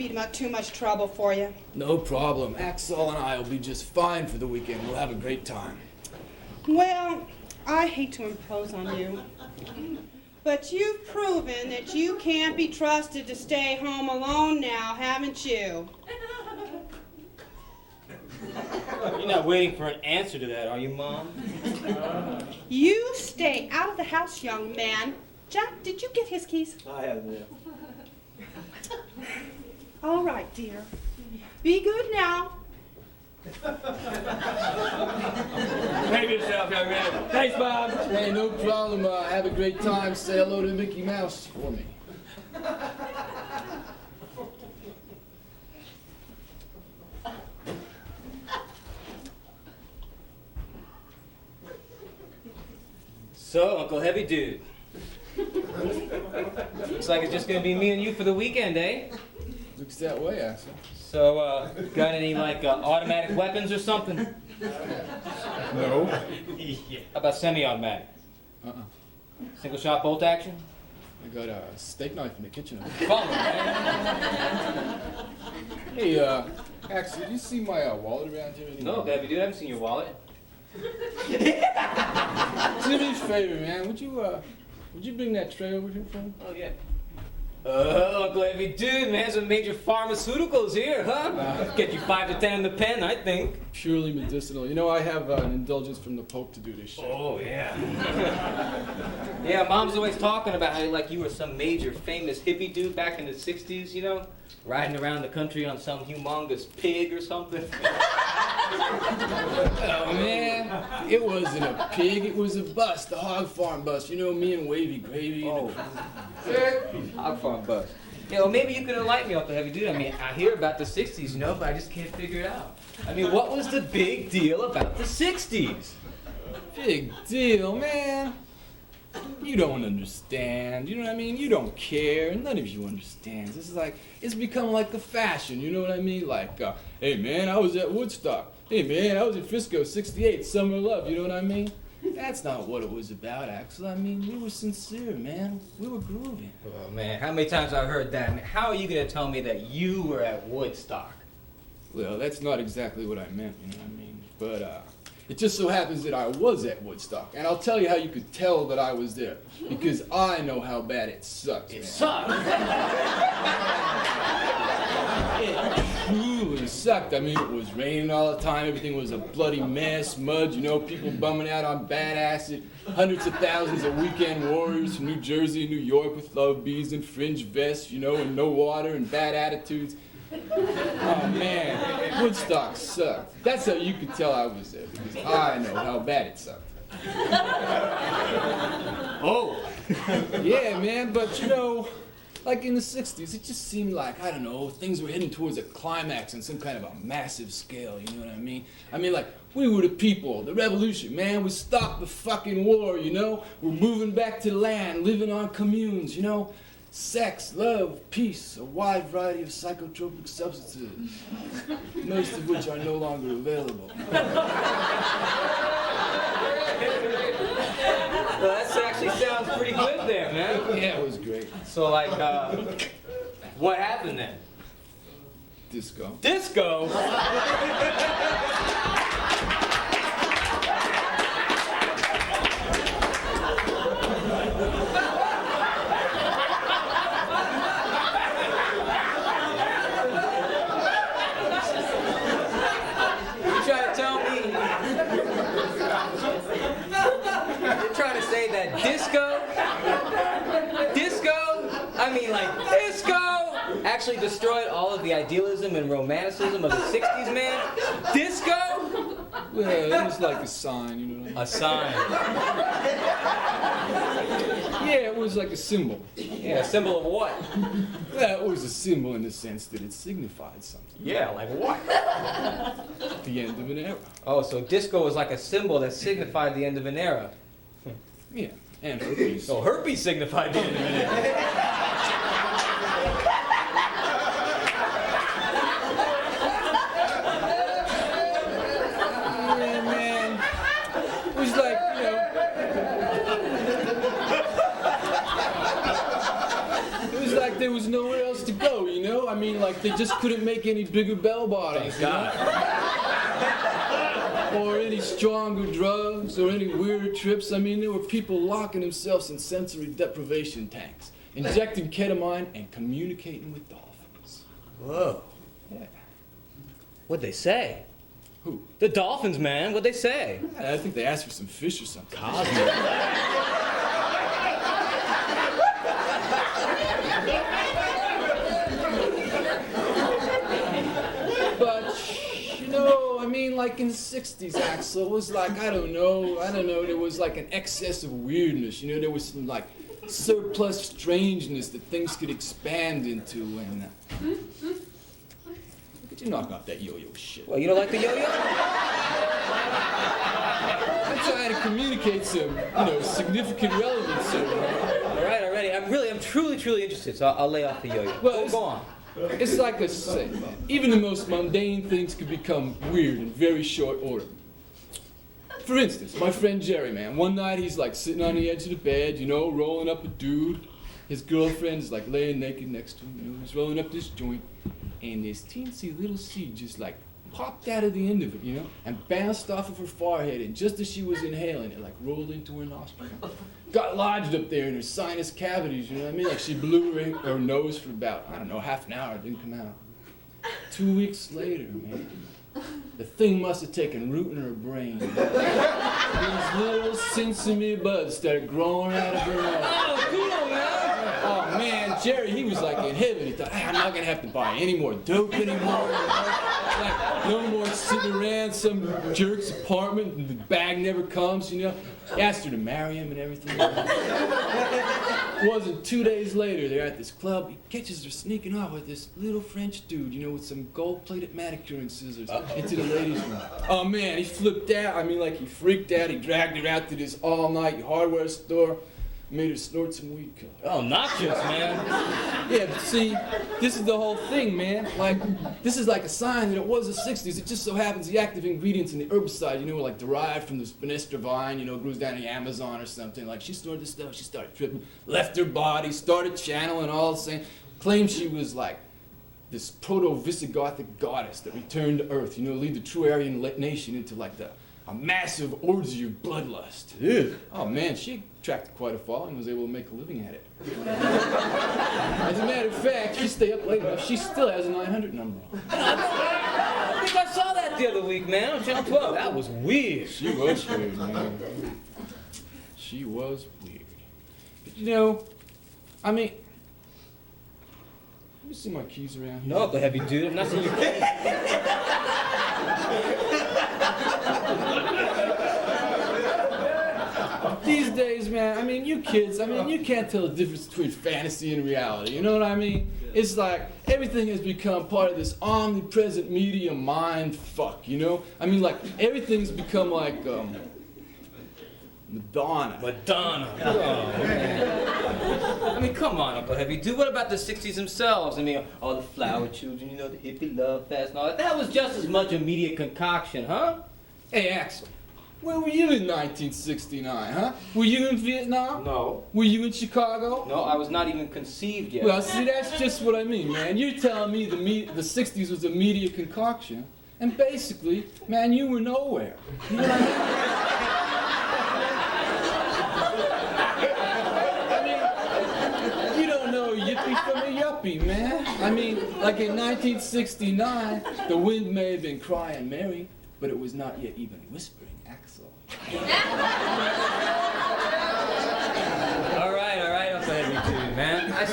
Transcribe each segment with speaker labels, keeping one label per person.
Speaker 1: be too much trouble for you.
Speaker 2: No problem. Axel and I will be just fine for the weekend. We'll have a great time.
Speaker 1: Well, I hate to impose on you, but you've proven that you can't be trusted to stay home alone now, haven't you?
Speaker 3: You're not waiting for an answer to that, are you, Mom?
Speaker 1: You stay out of the house, young man. Jack, did you get his keys?
Speaker 4: I have them.
Speaker 1: All right, dear. Be good now.
Speaker 4: Behave yourself, young man. Thanks, Bob.
Speaker 2: Hey, no problem. Have a great time. Say hello to Mickey Mouse for me.
Speaker 3: So, Uncle Heavy Dude. Looks like it's just gonna be me and you for the weekend, eh?
Speaker 2: Looks that way, Axel.
Speaker 3: So, got any, like, automatic weapons or something?
Speaker 2: No.
Speaker 3: How about semi-automatic? Single shot bolt action?
Speaker 2: I got a steak knife in the kitchen.
Speaker 3: Fun, man.
Speaker 2: Hey, Axel, do you see my wallet around here anymore?
Speaker 3: No, Heavy Dude, I haven't seen your wallet.
Speaker 2: Do me a favor, man. Would you bring that tray over here for me?
Speaker 3: Oh, yeah. Uncle Heavy Dude, man, some major pharmaceuticals here, huh? Get you 5 to 10 in the pen, I think.
Speaker 2: Purely medicinal. You know, I have an indulgence from the Pope to do this shit.
Speaker 3: Oh, yeah. Yeah, Mom's always talking about how, like, you were some major famous hippie dude back in the 60s, you know? Riding around the country on some humongous pig or something.
Speaker 2: Oh, man. It wasn't a pig. It was a bus, the hog farm bus. You know, me and Wavy Gravy.
Speaker 3: Oh. Hog farm bus. Yeah, well, maybe you could enlighten me, Uncle Heavy Dude. I mean, I hear about the 60s, you know, but I just can't figure it out. I mean, what was the big deal about the 60s?
Speaker 2: Big deal, man. You don't understand. You know what I mean? You don't care. None of you understands. This is like, it's become like the fashion. You know what I mean? Like, hey, man, I was at Woodstock. Hey, man, I was at Frisco, 68, Summer of Love. You know what I mean? That's not what it was about, Axel. I mean, we were sincere, man. We were grooving.
Speaker 3: Oh, man, how many times I've heard that? I mean, how are you going to tell me that you were at Woodstock?
Speaker 2: Well, that's not exactly what I meant, you know what I mean? But, it just so happens that I was at Woodstock, and I'll tell you how you could tell that I was there, because I know how bad it sucks,
Speaker 3: It
Speaker 2: man.
Speaker 3: sucked.
Speaker 2: It truly sucked. I mean, it was raining all the time, everything was a bloody mess, mud, you know, people bumming out on bad acid, hundreds of thousands of weekend warriors from New Jersey and New York with love beads and fringe vests, you know, and no water and bad attitudes. Oh, man, Woodstock sucked. That's how you could tell I was there, because I know how bad it sucked.
Speaker 3: Oh.
Speaker 2: Yeah, man, but you know, like in the 60s, it just seemed like, I don't know, things were heading towards a climax on some kind of a massive scale, you know what I mean? I mean, like, we were the people, the revolution, man. We stopped the fucking war, you know? We're moving back to the land, living on communes, you know? Sex, love, peace, a wide variety of psychotropic substances, most of which are no longer available.
Speaker 3: Well, that actually sounds pretty good there, man.
Speaker 2: Yeah, it was great.
Speaker 3: So, like, what happened then?
Speaker 2: Disco.
Speaker 3: Disco? Actually destroyed all of the idealism and romanticism of the 60s, man. Disco?
Speaker 2: Well, it was like a sign, you know.
Speaker 3: A sign.
Speaker 2: Yeah, it was like a symbol.
Speaker 3: Yeah, a symbol of what?
Speaker 2: Well, it was a symbol in the sense that it signified something.
Speaker 3: Yeah, like what?
Speaker 2: The end of an era.
Speaker 3: Oh, so disco was like a symbol that signified the end of an era.
Speaker 2: Yeah, and herpes.
Speaker 3: So herpes signified the end of an era.
Speaker 2: There was nowhere else to go, you know? I mean, like, they just couldn't make any bigger bell bottoms.
Speaker 3: Thank God.
Speaker 2: Or any stronger drugs, or any weirder trips. I mean, there were people locking themselves in sensory deprivation tanks, injecting ketamine, and communicating with dolphins.
Speaker 3: Whoa.
Speaker 2: Yeah.
Speaker 3: What'd they say?
Speaker 2: Who?
Speaker 3: The dolphins, man. What'd they say?
Speaker 2: I think they asked for some fish or something.
Speaker 3: Cosmic.
Speaker 2: But, you know, I mean, like in the 60s, Axel, it was like, I don't know, there was like an excess of weirdness, you know, there was some like surplus strangeness that things could expand into, and could you knock off that yo-yo shit?
Speaker 3: Well, you don't like the yo-yo?
Speaker 2: I'm trying to communicate some, you know, significant relevance here.
Speaker 3: All right, already. I'm truly interested, so I'll lay off the yo-yo.
Speaker 2: Well,
Speaker 3: Go on.
Speaker 2: It's like I say, man, even the most mundane things could become weird in very short order. For instance, my friend Jerry, man, one night he's like sitting on the edge of the bed, you know, rolling up a dude. His girlfriend is like laying naked next to him, you know, he's rolling up this joint, and this teensy little seed just like popped out of the end of it, you know, and bounced off of her forehead, and just as she was inhaling it, like rolled into her nostril. Got lodged up there in her sinus cavities, you know what I mean? Like she blew her nose for about, I don't know, half an hour, it didn't come out. 2 weeks later, man, the thing must have taken root in her brain. These little sesame buds started growing out of her nose.
Speaker 3: Oh, cool, man.
Speaker 2: Oh man, Jerry, he was like in heaven. He thought, I'm not gonna have to buy any more dope anymore. You know? Like, no more sitting around some jerk's apartment and the bag never comes, you know. He asked her to marry him and everything. It wasn't 2 days later, they're at this club. He catches her sneaking off with this little French dude, you know, with some gold-plated manicuring scissors into the ladies' room. Oh man, he flipped out. I mean, like he freaked out. He dragged her out to this all-night hardware store. Made her snort some weed killer.
Speaker 3: Oh, noxious, man.
Speaker 2: Yeah, but see, this is the whole thing, man. Like, this is like a sign that it was the 60s. It just so happens the active ingredients in the herbicide, you know, were like derived from this Finestra vine, you know, grows down in the Amazon or something. Like, she snorted this stuff, she started tripping, left her body, started channeling all the same. Claimed she was like this proto-Visigothic goddess that returned to Earth, you know, lead the true Aryan nation into like a massive orgy of bloodlust.
Speaker 3: Ew.
Speaker 2: Oh man, she attracted quite a following and was able to make a living at it. As a matter of fact, she stayed up late enough, she still has a 900 number.
Speaker 3: I think I saw that the other week, man, on Channel 12. That was weird.
Speaker 2: She was weird, man. She was weird. But you know, I mean, let me see my keys around here.
Speaker 3: No, the heavy dude. I'm not seeing your face.
Speaker 2: These days, man, I mean, you kids, I mean, you can't tell the difference between fantasy and reality, you know what I mean? It's like everything has become part of this omnipresent media mind fuck, you know? I mean, like, everything's become like, Madonna.
Speaker 3: Madonna. Oh, man. I mean, come on, Uncle Heavy. Dude, what about the 60s themselves? I mean, all the flower children, you know, the hippie love fest and all that. That was just as much a media concoction, huh?
Speaker 2: Hey, Axel, where were you in 1969, huh? Were you in Vietnam?
Speaker 3: No.
Speaker 2: Were you in Chicago?
Speaker 3: No, I was not even conceived yet.
Speaker 2: Well, see, that's just what I mean, man. You're telling me the 60s was a media concoction, and basically, man, you were nowhere. You know what I mean? Yippee from a yuppie, man. I mean, like in 1969, the wind may have been crying Mary, but it was not yet even whispering Axel.
Speaker 3: All right, Uncle Heavy dude, man. I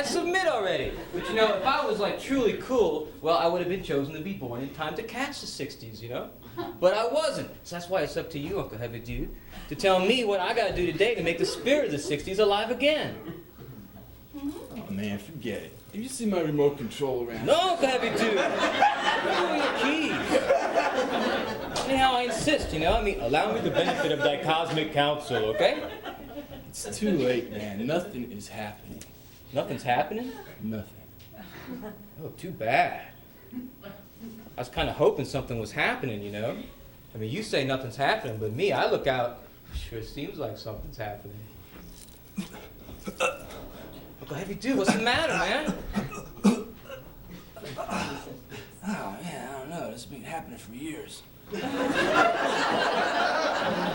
Speaker 3: submit already. But you know, if I was like truly cool, well, I would have been chosen to be born in time to catch the 60s, you know? But I wasn't. So that's why it's up to you, Uncle Heavy dude, to tell me what I gotta do today to make the spirit of the 60s alive again.
Speaker 2: Oh man, forget it. Have you seen my remote control around?
Speaker 3: No, Uncle Heavy dude. Where are your keys? Anyhow, I insist, you know? I mean, allow me the benefit of thy cosmic counsel, okay?
Speaker 2: It's too late, man. Nothing is happening.
Speaker 3: Nothing's happening?
Speaker 2: Nothing.
Speaker 3: Oh, too bad. I was kind of hoping something was happening, you know? I mean, you say nothing's happening, but me, I look out, sure seems like something's happening. Uncle Heavy dude, what's the matter, man?
Speaker 2: Oh, man, I don't know. This has been happening for years.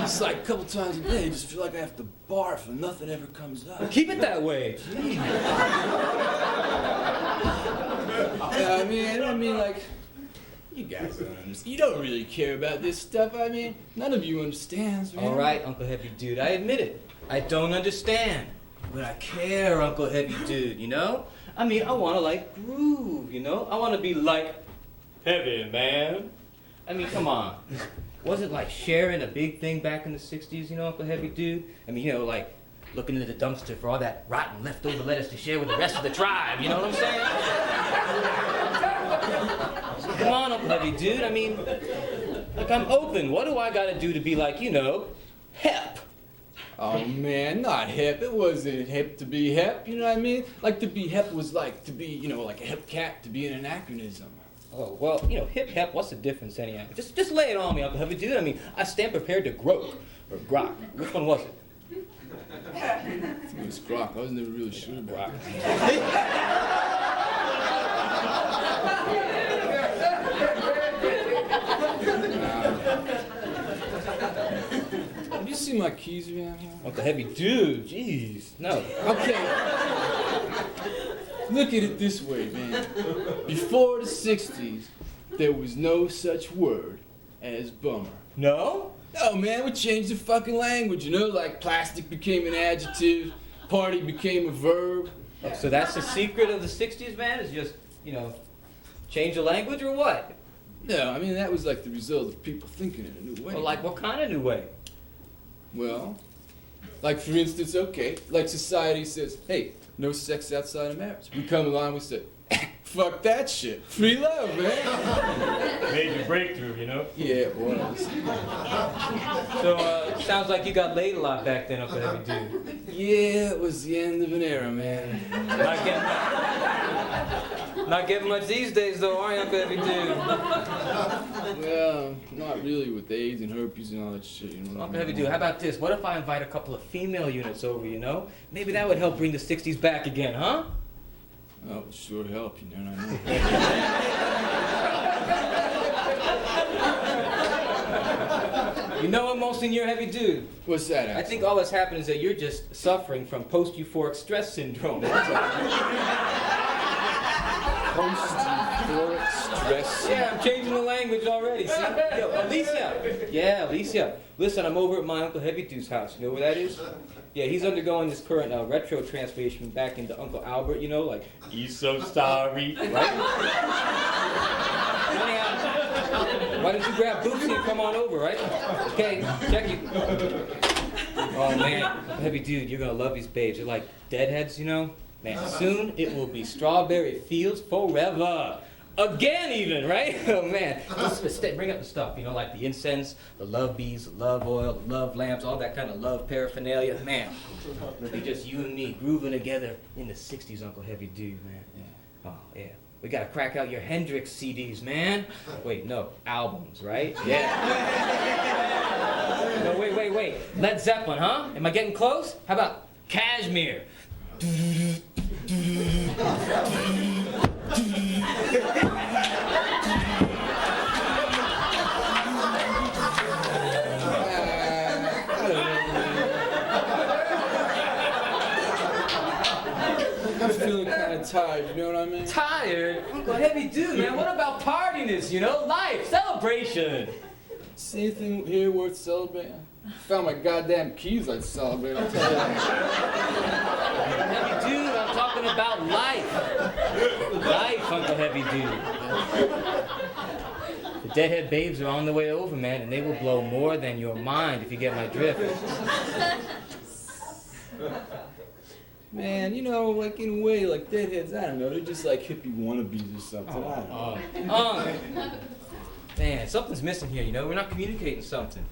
Speaker 2: It's like a couple times a day, I just feel like I have to barf and nothing ever comes up.
Speaker 3: Keep it that way.
Speaker 2: Yeah, I mean, like, you guys don't understand. You don't really care about this stuff. I mean, none of you understands, man.
Speaker 3: All right, Uncle Heavy Dude, I admit it. I don't understand. But I care, Uncle Heavy Dude, you know? I mean, I want to, like, groove, you know? I want to be like, heavy, man. I mean, come on. Wasn't, like, sharing a big thing back in the 60s, you know, Uncle Heavy Dude? I mean, you know, like, looking into the dumpster for all that rotten leftover lettuce to share with the rest of the tribe, you know what I'm saying? So come on, Uncle Heavy Dude. I mean, like, I'm open. What do I got to do to be like, you know, hep?
Speaker 2: Oh, man, not hip. It wasn't hip to be hip, you know what I mean? Like, to be hip was like to be, you know, like a hip cat to be an anachronism.
Speaker 3: Oh, well, you know, hip, what's the difference anyhow? Just lay it on me, Uncle Heavy Dude. I mean, I stand prepared to groak or grok. Which one was it?
Speaker 2: I think it was grok. I was never really sure about it. Have you seen my keys around here?
Speaker 3: Uncle Heavy Dude, jeez, no.
Speaker 2: Okay. Look at it this way, man. Before the 60s, there was no such word as bummer.
Speaker 3: No?
Speaker 2: No, man, we changed the fucking language, you know? Like plastic became an adjective, party became a verb.
Speaker 3: Oh, so that's the secret of the 60s, man? Is just, you know, change the language or what?
Speaker 2: No, I mean, that was like the result of people thinking in a new way.
Speaker 3: Well, like what kind of new way?
Speaker 2: Well, like for instance, okay, like society says, hey, no sex outside of marriage. We come along, we say, fuck that shit. Free love, man.
Speaker 4: Major breakthrough, you know?
Speaker 2: Yeah, it was.
Speaker 3: So, sounds like you got laid a lot back then, Uncle Heavy Dude.
Speaker 2: Yeah, it was the end of an era, man.
Speaker 3: Not getting much these days, though, are you, Uncle Heavy Dude?
Speaker 2: Well, not really with AIDS and herpes and all that shit, you know what I
Speaker 3: Uncle
Speaker 2: mean?
Speaker 3: Heavy Dude, how about this? What if I invite a couple of female units over, you know? Maybe that would help bring the 60s back again, huh?
Speaker 2: Oh, it would sure help, you know what I mean?
Speaker 3: You know what, Monsignor Heavy Dude?
Speaker 2: What's that,
Speaker 3: I
Speaker 2: Axel?
Speaker 3: think all that's happened is that you're just suffering from post-euphoric stress syndrome. That's all.
Speaker 2: Post-euphoric stress.
Speaker 3: Yeah, I'm changing the language already, see? Yo, Alicia! Yeah, Alicia. Listen, I'm over at my Uncle Heavy Dude's house. You know where that is? Yeah, he's undergoing this current retro transformation back into Uncle Albert, you know, like,
Speaker 4: He's so sorry.
Speaker 3: right? Anyhow, why don't you grab Bootsy and come on over, right? Okay, check you. Oh, man, Uncle Heavy Dude, you're gonna love these babes. They're like deadheads, you know? Man, soon it will be strawberry fields forever. Again, even, right? Oh, man. Just bring up the stuff, you know, like the incense, the love beads, the love oil, the love lamps, all that kind of love paraphernalia. Man, it'll be just you and me grooving together in the 60s, Uncle Heavy Dude, man. Yeah. Oh, yeah. We gotta crack out your Hendrix CDs, man. Wait, no, albums, right? Yeah. No, wait. Led Zeppelin, huh? Am I getting close? How about Kashmir?
Speaker 2: I'm feeling kind of tired, you know what I mean?
Speaker 3: Tired? Uncle Heavy Dude, man. What about partiness, you know? Life, celebration.
Speaker 2: See anything here worth celebrating? I found my goddamn keys I'd celebrate, I'll tell you that.
Speaker 3: Heavy Dude, I'm talking about life. Life, Uncle Heavy Dude. The Deadhead babes are on the way over, man, and they will blow more than your mind if you get my drift.
Speaker 2: Man, you know, like in a way, like Deadheads, I don't know, they're just like hippie wannabes or something. I don't know.
Speaker 3: Man, something's missing here, you know? We're not communicating something.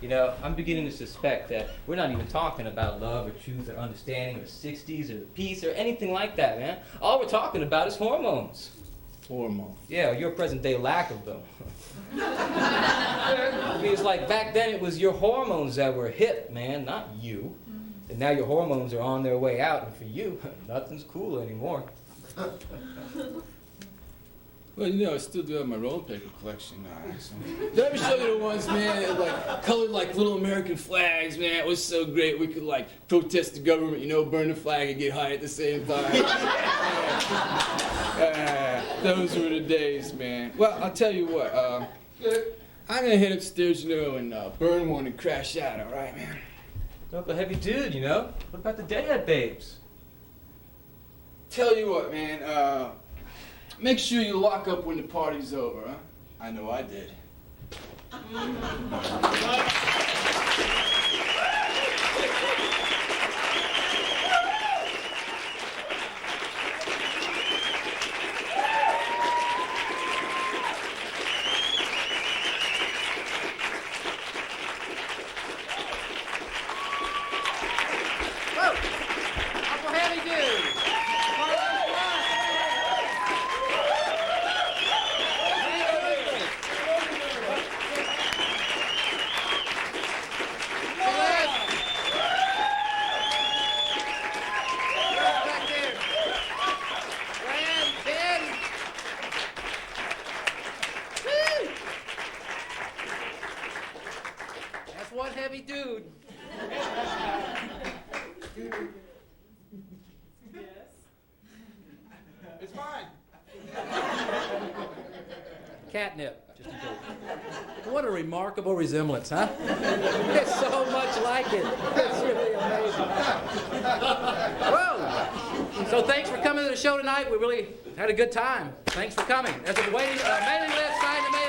Speaker 3: You know, I'm beginning to suspect that we're not even talking about love or truth or understanding or 60s or peace or anything like that, man. All we're talking about is hormones.
Speaker 2: Hormones.
Speaker 3: Yeah, your present-day lack of them. Because, like, back then it was your hormones that were hip, man, not you. And now your hormones are on their way out, and for you, nothing's cool anymore.
Speaker 2: Well, you know, I still do have my rolling paper collection. So. Did I ever show you the ones, man, that, like, colored like little American flags, man? It was so great. We could, like, protest the government, you know, burn the flag and get high at the same time. Those were the days, man. Well, I'll tell you what, I'm gonna head upstairs, you know, and burn one and crash out, all right, man?
Speaker 3: Don't be a heavy dude, you know? What about the day-at babes?
Speaker 2: Tell you what, man, make sure you lock up when the party's over, huh? I know I did.
Speaker 3: One heavy dude.
Speaker 1: Yes.
Speaker 2: It's fine.
Speaker 3: Catnip. Just a joke. What a remarkable resemblance, huh? It's so much like it. It's really amazing. Whoa! So thanks for coming to the show tonight. We really had a good time. Thanks for coming. There's a mailing list signed to me.